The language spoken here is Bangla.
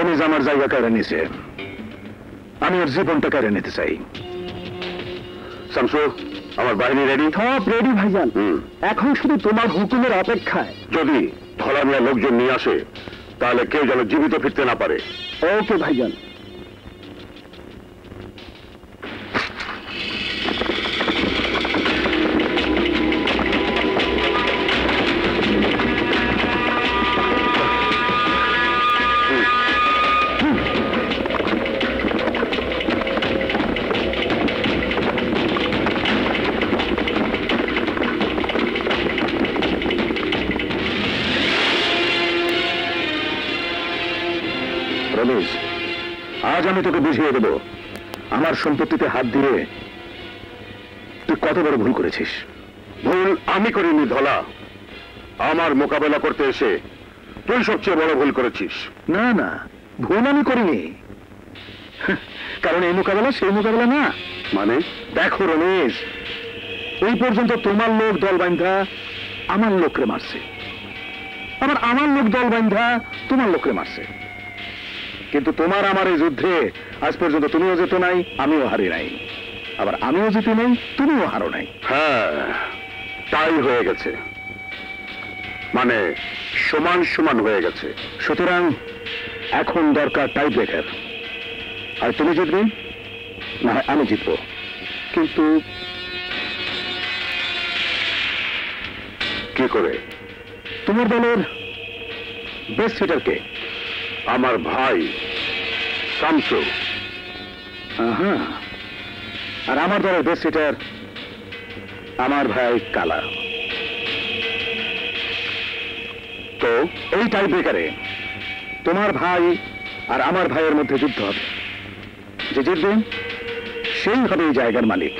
রমেশ আমার জায়গা কেড়ে নিছে, আমি ওর জীবনটা কেড়ে নিতে চাই। শামসু, আমার বাহিনী রেডি? সব রেডি ভাইজান, এখন শুধু তোমার হুকুমের অপেক্ষায়। যদি ধলা মিয়া লোকজন নিয়ে আসে তাহলে কেউ যেন জীবিত ফিরতে না পারে। ওকে ভাইজান। রমেশ, আজ আমি তোকে বুঝিয়ে দেব আমার সম্পত্তিতে হাত দিয়ে তুই কত বড় ভুল করেছিস। ভুল আমি করিনি ধলা, আমার মোকাবেলা করতে এসে তুই সবচেয়ে বড় ভুল করেছিস। না না, ভুল আমি করিনি, কারণ এই মোকাবেলা সেই মোকাবেলা না। মানে? দেখো রমেশ, এই পর্যন্ত তোমার লোক দল বান্ধা আমার লোকরে মারছে, আবার আমার লোক দল বান্ধা তোমার লোকরে মারছে, কিন্তু তোমার আমার এই যুদ্ধে আজ পর্যন্ত তুমিও যেত নাই, আমিও হারি নাই, আবার আমিও জিতি নাই, তুমিও হারো নাই। হ্যাঁ, তাই হয়ে গেছে, মানে সমান সমান হয়ে গেছে। সুতরাং এখন দরকার টাই ব্রেকার। আর তুমি জিতবে না হয় আমি জিতবো, কিন্তু কি করে? তোমার দলের বেস্ট হিটার কে? আমার ভাই শামসু। আর আমার দলের বেস্ট হিটার আমার ভাই কালা। তো এই টাই ব্রেকারে তোমার ভাই আর আমার ভাইয়ের মধ্যে যুদ্ধ হবে, যে জিতবে সেই হবে এই জায়গার মালিক।